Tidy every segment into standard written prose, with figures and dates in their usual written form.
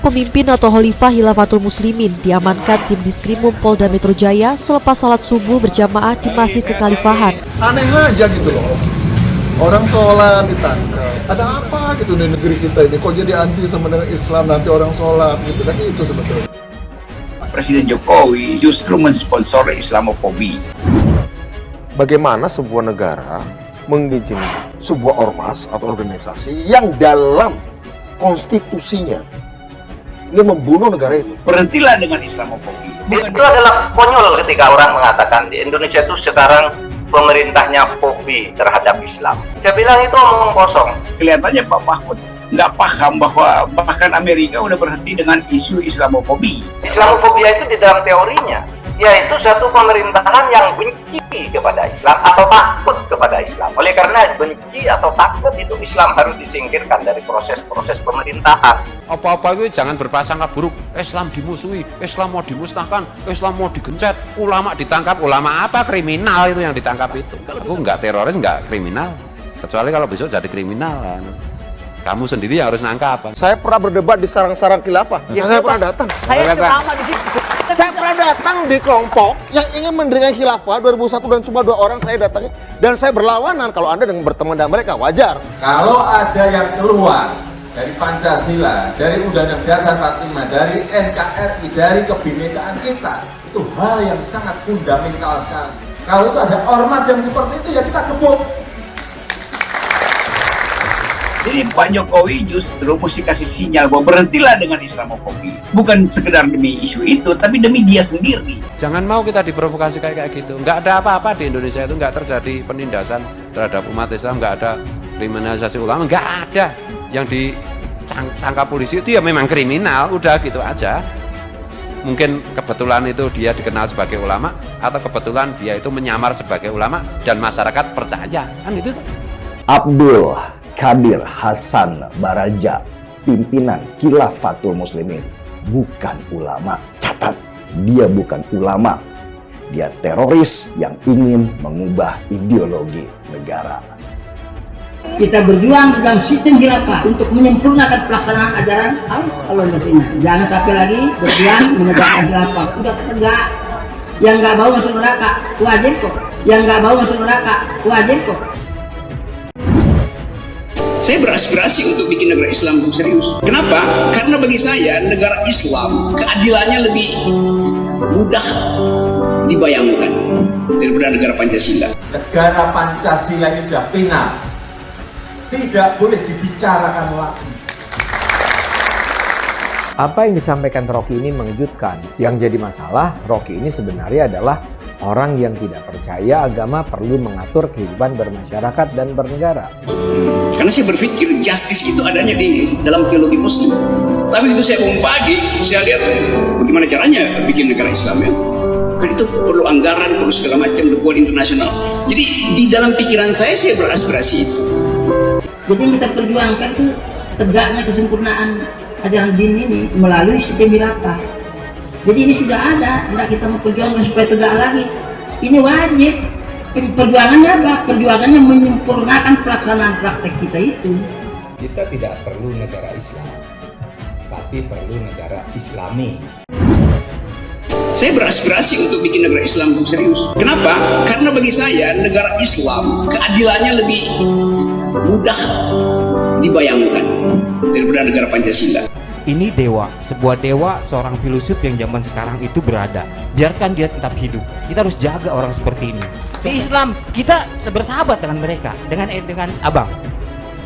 pemimpin atau Khalifah Khilafatul Muslimin diamankan tim Diskrimum Polda Metro Jaya selepas salat subuh berjamaah di Masjid Kekhalifahan. Aneh aja gitu loh. Orang sholat ditangkap. Ada apa gitu di negeri kita ini? Kok jadi anti sama dengan Islam, nanti orang sholat gitu kan, itu sebetulnya. Presiden Jokowi justru mensponsori Islamofobi. Bagaimana sebuah negara mengizinkan sebuah ormas atau organisasi yang dalam konstitusinya ingin membunuh negara itu? Berhentilah dengan Islamofobi. Itu adalah konyol ketika orang mengatakan di Indonesia itu sekarang pemerintahnya fobi terhadap Islam. Saya bilang itu omong kosong. Kelihatannya Pak Mahfud nggak paham bahwa bahkan Amerika udah berhenti dengan isu Islamofobi. Islamofobia itu di dalam teorinya, yaitu satu pemerintahan yang benci kepada Islam atau takut kepada Islam. Oleh karena benci atau takut itu, Islam harus disingkirkan dari proses-proses pemerintahan. Apa-apa itu jangan berprasangka buruk. Islam dimusuhi, Islam mau dimusnahkan, Islam mau digencet, ulama ditangkap. Ulama apa? Kriminal itu yang ditangkap itu. Aku nggak teroris, nggak kriminal. Kecuali kalau besok jadi kriminal kan. Kamu sendiri yang harus nangkap. Saya pernah berdebat di sarang-sarang khilafah. Saya pernah datang. Saya ceramah di situ. Saya pernah datang di kelompok yang ingin mendirikan khilafah 2001 dan cuma 2 orang saya datangnya. Dan saya berlawanan. Kalau Anda dengan berteman dengan mereka, wajar. Kalau ada yang keluar dari Pancasila, dari Undang-Undang Dasar 45, dari NKRI, dari kebinekaan kita, itu hal yang sangat fundamental sekali. Kalau itu ada ormas yang seperti itu, ya kita gebuk. Jadi Pak Jokowi justru mesti kasih sinyal bahwa berhentilah dengan Islamofobi. Bukan sekedar demi isu itu, tapi demi dia sendiri. Jangan mau kita diprovokasi kayak gitu. Nggak ada apa-apa di Indonesia itu, nggak terjadi penindasan terhadap umat Islam, nggak ada kriminalisasi ulama, nggak ada. Yang ditangkap polisi itu ya memang kriminal, udah gitu aja. Mungkin kebetulan itu dia dikenal sebagai ulama, atau kebetulan dia itu menyamar sebagai ulama dan masyarakat percaya, kan itu tuh. Abdul Qadir Hasan Baraja, pimpinan Khilafatul Muslimin, bukan ulama. Catat, dia bukan ulama. Dia teroris yang ingin mengubah ideologi negara. Kita berjuang dalam sistem khilafah untuk menyempurnakan pelaksanaan ajaran Allah Sunnah. Jangan sampai lagi berjuang menegakkan khilafah. Udah tegak. Yang nggak mau masuk neraka wajib kok. Yang nggak mau masuk neraka wajib kok. Saya beraspirasi untuk bikin negara Islam serius. Kenapa? Karena bagi saya negara Islam keadilannya lebih mudah dibayangkan daripada negara Pancasila. Negara Pancasila ini sudah final. Tidak boleh dibicarakan lagi. Apa yang disampaikan Rocky ini mengejutkan. Yang jadi masalah, Rocky ini sebenarnya adalah orang yang tidak percaya agama perlu mengatur kehidupan bermasyarakat dan bernegara. Karena saya berpikir justice itu adanya di dalam teologi Muslim. Tapi itu saya bangun pagi, saya lihat bagaimana caranya bikin negara Islam ya. Kan itu perlu anggaran, perlu segala macam, dukungan internasional. Jadi di dalam pikiran saya beraspirasi itu. Jadi yang kita perjuangkan itu tegaknya kesempurnaan ajaran din ini melalui sistem khilafah. Jadi ini sudah ada, tidak kita memperjuangkan supaya tegak lagi. Ini wajib. Perjuangannya apa? Perjuangannya menyempurnakan pelaksanaan praktek kita itu. Kita tidak perlu negara Islam, tapi perlu negara Islami. Saya beraspirasi untuk bikin negara Islam serius. Kenapa? Karena bagi saya negara Islam keadilannya lebih mudah dibayangkan daripada negara Pancasila. Ini dewa, sebuah dewa, seorang filosof yang zaman sekarang itu berada. Biarkan dia tetap hidup. Kita harus jaga orang seperti ini. Di Islam kita bersahabat dengan mereka, dengan abang.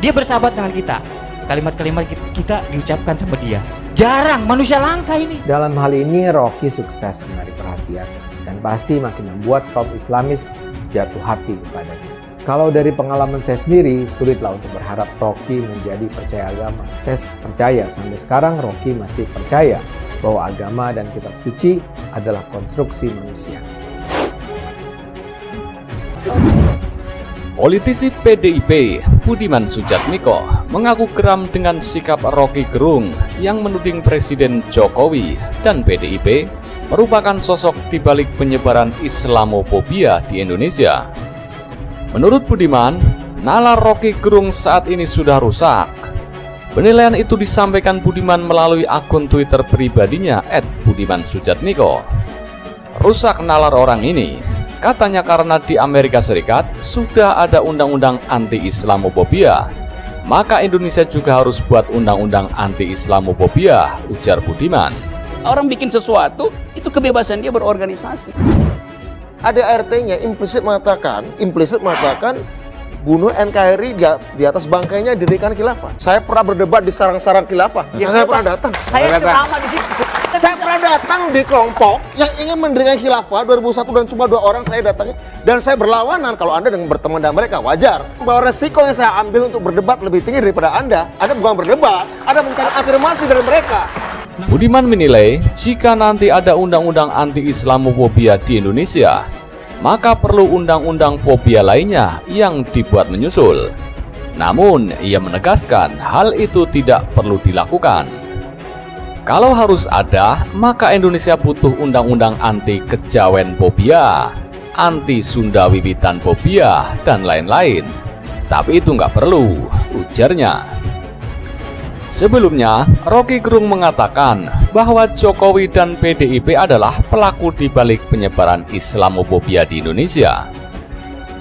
Dia bersahabat dengan kita. Kalimat-kalimat kita diucapkan sama dia. Jarang, manusia langka ini. Dalam hal ini Rocky sukses menarik perhatian dan pasti makin membuat kaum Islamis jatuh hati kepadanya. Kalau dari pengalaman saya sendiri, sulitlah untuk berharap Rocky menjadi percaya agama. Saya percaya sampai sekarang Rocky masih percaya bahwa agama dan kitab suci adalah konstruksi manusia. Politisi PDIP Budiman Sujatmiko mengaku geram dengan sikap Rocky Gerung yang menuding Presiden Jokowi dan PDIP merupakan sosok di balik penyebaran Islamofobia di Indonesia. Menurut Budiman, nalar Rocky Gerung saat ini sudah rusak. Penilaian itu disampaikan Budiman melalui akun Twitter pribadinya @budimansujatmiko. Rusak nalar orang ini, katanya karena di Amerika Serikat sudah ada undang-undang anti-Islamofobia, maka Indonesia juga harus buat undang-undang anti-Islamofobia, ujar Budiman. Orang bikin sesuatu, itu kebebasan dia berorganisasi. Ada ART-nya implisit mengatakan bunuh NKRI di atas bangkainya dirikan khilafah. Saya pernah berdebat di sarang-sarang khilafah. Saya pernah datang. Saya ceramah di situ. Saya pernah datang di kelompok yang ingin mendirikan khilafah 2001 dan cuma 2 orang saya datangi, dan saya berlawanan. Kalau Anda dengan berteman dengan mereka wajar. Bahwa resiko yang saya ambil untuk berdebat lebih tinggi daripada Anda bukan berdebat, Anda mencari afirmasi dari mereka. Budiman menilai jika nanti ada undang-undang anti-Islamofobia di Indonesia, maka perlu undang-undang fobia lainnya yang dibuat menyusul. Namun, ia menegaskan hal itu tidak perlu dilakukan. Kalau harus ada, maka Indonesia butuh undang-undang anti-kejawen fobia, anti-Sunda wiwitan fobia, dan lain-lain. Tapi itu nggak perlu, ujarnya. Sebelumnya, Rocky Gerung mengatakan bahwa Jokowi dan PDIP adalah pelaku di balik penyebaran Islamofobia di Indonesia.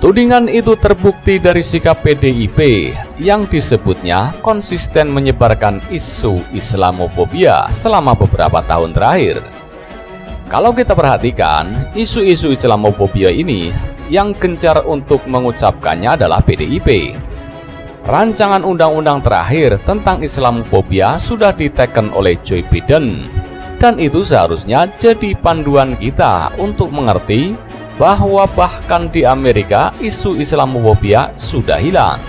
Tudingan itu terbukti dari sikap PDIP yang disebutnya konsisten menyebarkan isu Islamofobia selama beberapa tahun terakhir. Kalau kita perhatikan, isu-isu Islamofobia ini yang gencar untuk mengucapkannya adalah PDIP. Rancangan undang-undang terakhir tentang Islamofobia sudah diteken oleh Joe Biden, dan itu seharusnya jadi panduan kita untuk mengerti bahwa bahkan di Amerika isu Islamofobia sudah hilang.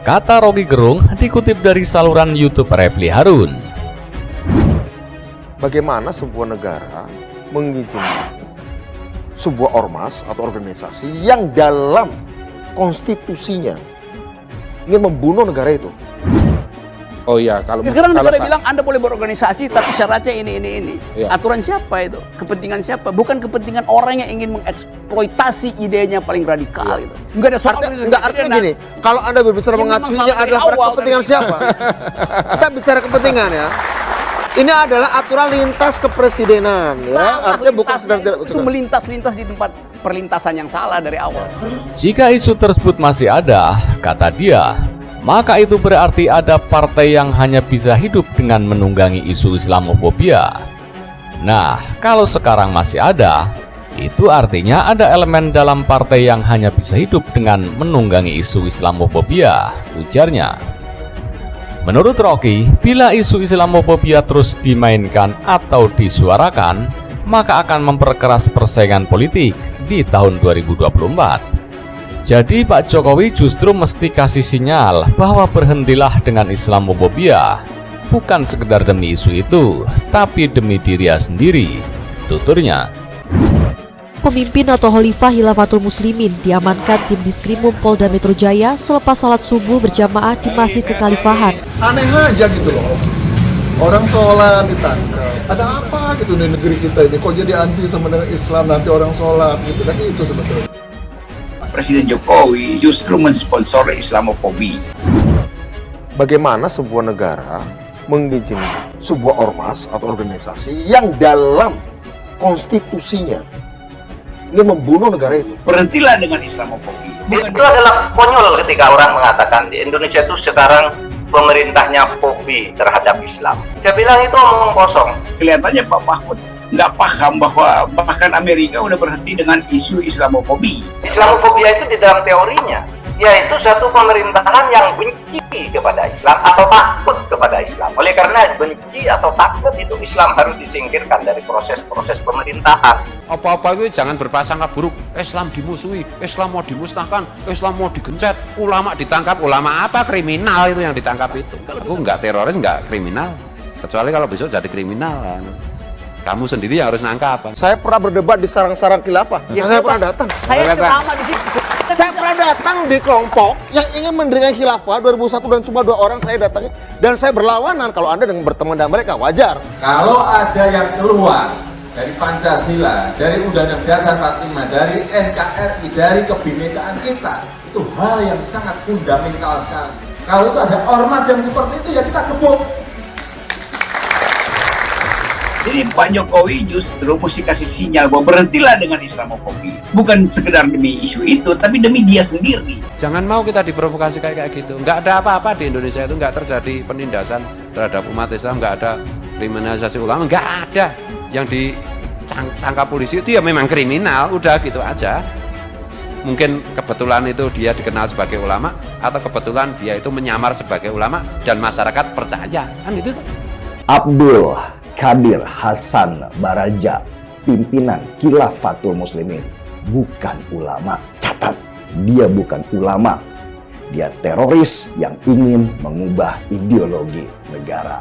Kata Rocky Gerung dikutip dari saluran YouTube Refli Harun. Bagaimana sebuah negara mengizinkan sebuah ormas atau organisasi yang dalam konstitusinya ingin membunuh negara itu? Oh iya, kalau sekarang negara bilang Anda boleh berorganisasi tapi syaratnya ini. Iya. Aturan siapa itu? Kepentingan siapa? Bukan kepentingan orang yang ingin mengeksploitasi idenya paling radikal itu. Enggak ada soal. Artinya gini, kalau Anda berbicara mengacuinya adalah pada kepentingan siapa? Kita bicara kepentingan ya. Ini adalah aturan lintas kepresidenan ya. Artinya bukan sedang tidak itu melintas-lintas di tempat perlintasan yang salah dari awal. Jika isu tersebut masih ada, kata dia, maka itu berarti ada partai yang hanya bisa hidup dengan menunggangi isu Islamofobia. Nah, kalau sekarang masih ada, itu artinya ada elemen dalam partai yang hanya bisa hidup dengan menunggangi isu Islamofobia, ujarnya. Menurut Rocky, bila isu Islamofobia terus dimainkan atau disuarakan, maka akan memperkeras persaingan politik di tahun 2024. Jadi Pak Jokowi justru mesti kasih sinyal bahwa berhentilah dengan Islamofobia, bukan sekedar demi isu itu, tapi demi dirinya sendiri, tuturnya. Pemimpin atau Khalifah Khilafatul Muslimin diamankan tim Diskrimum Polda Metro Jaya selepas salat subuh berjamaah di Masjid Kekhalifahan. Aneh aja gitu loh. Orang sholat ditangkap. Ada apa gitu di negeri kita ini? Kok jadi anti sama dengan Islam, nanti orang sholat gitu. Dan itu sebetulnya. Presiden Jokowi justru mensponsori Islamofobi. Bagaimana sebuah negara mengizinkan sebuah ormas atau organisasi yang dalam konstitusinya ingin membunuh negara itu? Berhentilah dengan Islamofobi. Itu adalah konyol ketika orang mengatakan di Indonesia itu sekarang pemerintahnya fobi terhadap Islam. Saya bilang itu omong kosong. Kelihatannya Pak Mahfud nggak paham bahwa bahkan Amerika udah berhenti dengan isu Islamofobi. Islamofobia itu di dalam teorinya, yaitu satu pemerintahan yang benci kepada Islam atau takut kepada Islam. Oleh karena benci atau takut itu Islam harus disingkirkan dari proses-proses pemerintahan. Apa-apa itu jangan berprasangka buruk. Islam dimusuhi, Islam mau dimusnahkan, Islam mau digencet, ulama ditangkap. Ulama apa? Kriminal itu yang ditangkap itu. Aku nggak teroris, nggak kriminal. Kecuali kalau besok jadi kriminal kan. Kamu sendiri yang harus nangkap. Saya pernah berdebat di sarang-sarang khilafah. Saya pernah datang. Saya ceramah di situ. Saya pernah datang di kelompok yang ingin mendirikan khilafah 2001 dan cuma 2 orang saya datangi, dan saya berlawanan. Kalau Anda dengan berteman dengan mereka wajar. Kalau ada yang keluar dari Pancasila, dari Undang-Undang Dasar 45, dari NKRI, dari kebinekaan kita, itu hal yang sangat fundamental sekali. Kalau itu ada ormas yang seperti itu, ya kita gebuk. Jadi Pak Jokowi justru mesti kasih sinyal bahwa berhentilah dengan Islamofobi. Bukan sekedar demi isu itu, tapi demi dia sendiri. Jangan mau kita diprovokasi kayak gitu. Nggak ada apa-apa di Indonesia itu, nggak terjadi penindasan terhadap umat Islam, nggak ada kriminalisasi ulama, nggak ada. Yang ditangkap polisi itu ya memang kriminal, udah gitu aja. Mungkin kebetulan itu dia dikenal sebagai ulama, atau kebetulan dia itu menyamar sebagai ulama dan masyarakat percaya, kan itu tuh. Abdul Qadir Hasan Baraja, pimpinan Khilafatul Muslimin, bukan ulama. Catat, dia bukan ulama. Dia teroris yang ingin mengubah ideologi negara.